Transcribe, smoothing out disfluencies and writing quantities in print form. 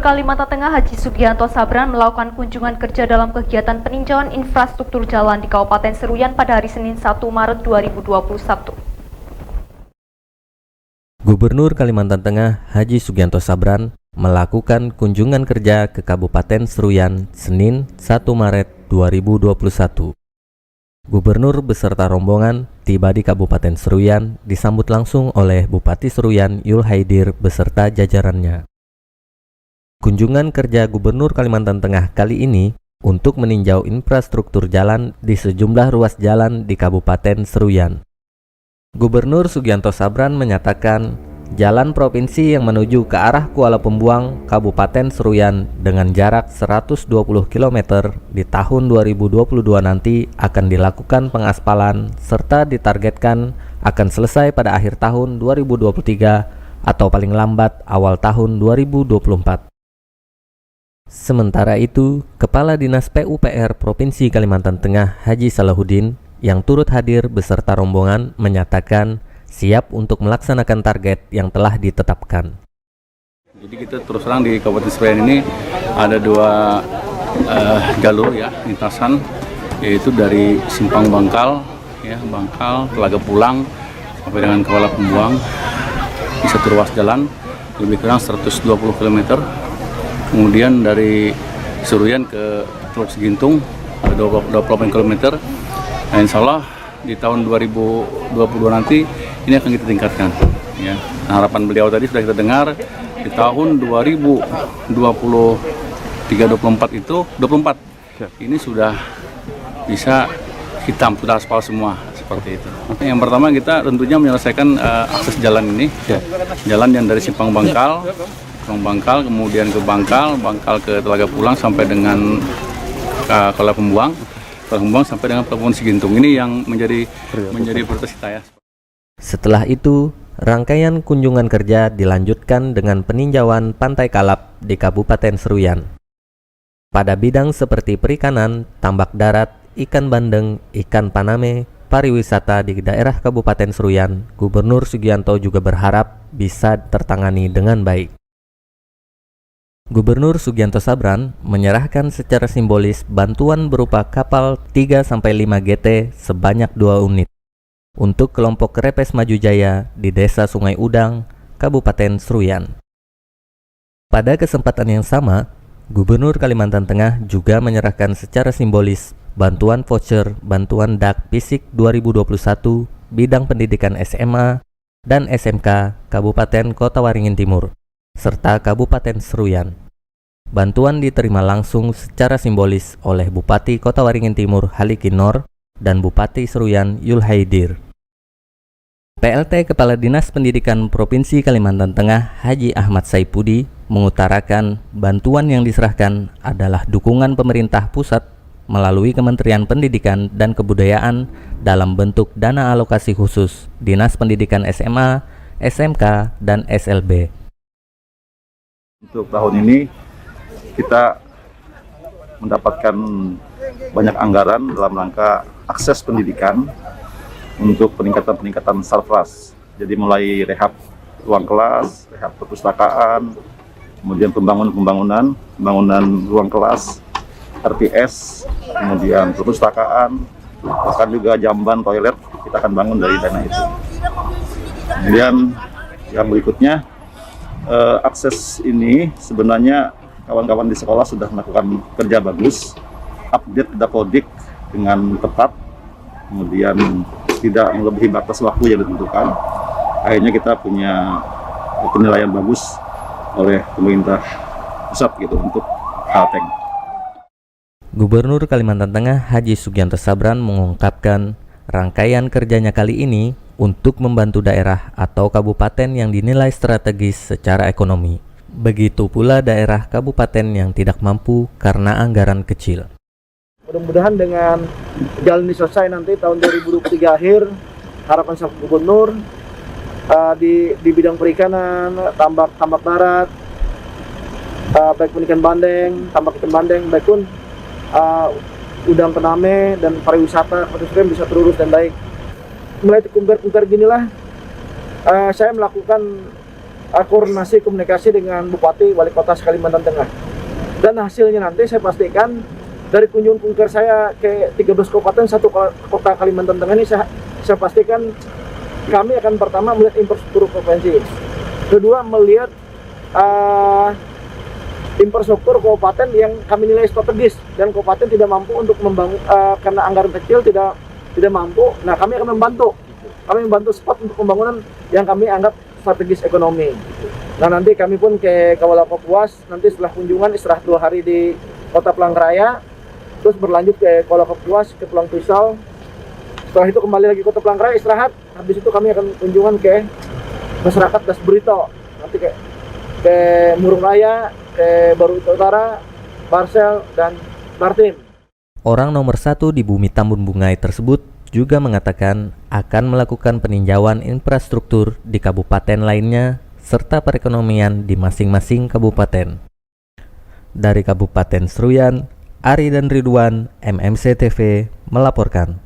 Gubernur Kalimantan Tengah Haji Sugianto Sabran melakukan kunjungan kerja dalam kegiatan peninjauan infrastruktur jalan di Kabupaten Seruyan pada hari Senin 1 Maret 2021. Gubernur Kalimantan Tengah Haji Sugianto Sabran melakukan kunjungan kerja ke Kabupaten Seruyan Senin 1 Maret 2021. Gubernur beserta rombongan tiba di Kabupaten Seruyan disambut langsung oleh Bupati Seruyan Yul Haidir beserta jajarannya. Kunjungan kerja Gubernur Kalimantan Tengah kali ini untuk meninjau infrastruktur jalan di sejumlah ruas jalan di Kabupaten Seruyan. Gubernur Sugianto Sabran menyatakan jalan provinsi yang menuju ke arah Kuala Pembuang, Kabupaten Seruyan dengan jarak 120 km di tahun 2022 nanti akan dilakukan pengaspalan serta ditargetkan akan selesai pada akhir tahun 2023 atau paling lambat awal tahun 2024. Sementara itu, Kepala Dinas PUPR Provinsi Kalimantan Tengah Haji Salahuddin yang turut hadir beserta rombongan menyatakan siap untuk melaksanakan target yang telah ditetapkan. Jadi kita terus terang di Kabupaten Seruyan ini ada dua jalur ya lintasan, yaitu dari Simpang Bangkal, ya Bangkal, Telaga Pulang sampai dengan Kuala Pembuang di satu ruas jalan lebih kurang 120 km. Kemudian dari Seruyan ke Teluk Segintung ada 28 km. Nah, insya Allah di tahun 2022 nanti ini akan kita tingkatkan. Ya. Nah, harapan beliau tadi sudah kita dengar di tahun 2023-24 itu 24 ini sudah bisa hitam, sudah aspal semua seperti itu. Yang pertama kita tentunya menyelesaikan akses jalan ini, jalan yang dari Simpang Bangkal, kemudian ke Bangkal ke Telaga Pulang sampai dengan Kuala Pembuang sampai dengan Pelabuhan Segintung. Ini yang menjadi prioritas kita ya. Setelah itu, rangkaian kunjungan kerja dilanjutkan dengan peninjauan Pantai Kalap di Kabupaten Seruyan. Pada bidang seperti perikanan, tambak darat, ikan bandeng, ikan paname, pariwisata di daerah Kabupaten Seruyan, Gubernur Sugianto juga berharap bisa tertangani dengan baik. Gubernur Sugianto Sabran menyerahkan secara simbolis bantuan berupa kapal 3-5 GT sebanyak 2 unit untuk kelompok Repes Maju Jaya di Desa Sungai Udang, Kabupaten Seruyan. Pada kesempatan yang sama, Gubernur Kalimantan Tengah juga menyerahkan secara simbolis bantuan voucher bantuan DAK Fisik 2021 bidang pendidikan SMA dan SMK Kabupaten Kota Waringin Timur serta Kabupaten Seruyan. Bantuan diterima langsung secara simbolis oleh Bupati Kota Waringin Timur Halikinor dan Bupati Seruyan Yul Haidir. PLT Kepala Dinas Pendidikan Provinsi Kalimantan Tengah Haji Ahmad Saipudi mengutarakan bantuan yang diserahkan adalah dukungan pemerintah pusat melalui Kementerian Pendidikan dan Kebudayaan dalam bentuk dana alokasi khusus Dinas Pendidikan SMA, SMK, dan SLB. Untuk tahun ini kita mendapatkan banyak anggaran dalam rangka akses pendidikan untuk peningkatan sarpras. Jadi mulai rehab ruang kelas, rehab perpustakaan, kemudian pembangunan ruang kelas, RTS, kemudian perpustakaan, bahkan juga jamban toilet kita akan bangun dari dana itu. Kemudian yang berikutnya, akses ini sebenarnya kawan-kawan di sekolah sudah melakukan kerja bagus, update Dapodik dengan tepat, kemudian tidak melebihi batas waktu yang ditentukan. Akhirnya kita punya penilaian bagus oleh pemerintah pusat gitu untuk Kalteng. Gubernur Kalimantan Tengah Haji Sugianto Sabran mengungkapkan rangkaian kerjanya kali ini untuk membantu daerah atau kabupaten yang dinilai strategis secara ekonomi. Begitu pula daerah kabupaten yang tidak mampu karena anggaran kecil. Mudah-mudahan dengan jalan ini selesai nanti tahun 2023 akhir, harapan sang gubernur di bidang perikanan, tambak darat, baik pun ikan bandeng, tambak ikan bandeng, baik pun udang pename dan pariwisata bisa terurus dan baik. Mulai kungkar ginilah saya melakukan koordinasi komunikasi dengan Bupati Wali Kota Kalimantan Tengah. Dan hasilnya nanti saya pastikan dari kunjungan kunker saya ke 13 kabupaten, 1 kota Kalimantan Tengah ini saya pastikan kami akan pertama melihat infrastruktur provinsi. Kedua, melihat infrastruktur kabupaten yang kami nilai strategis dan kabupaten tidak mampu untuk membangun karena anggaran kecil tidak mampu. Nah, kami akan membantu. Kami membantu spot untuk pembangunan yang kami anggap strategis ekonomi. Nah, nanti kami pun ke Kuala Kapuas, nanti setelah kunjungan istirahat 2 hari di Kota Palangkaraya, terus berlanjut ke Kuala Kapuas, ke Pulang Pisau. Setelah itu kembali lagi ke Kota Palangkaraya istirahat. Habis itu kami akan kunjungan ke masyarakat Das Brito, nanti ke Murung Raya, ke Baru Utara, Barsel, dan Bartim. Orang nomor 1 di Bumi Tambun Bungai tersebut juga mengatakan akan melakukan peninjauan infrastruktur di kabupaten lainnya serta perekonomian di masing-masing kabupaten. Dari Kabupaten Seruyan, Ari dan Ridwan, MMC TV melaporkan.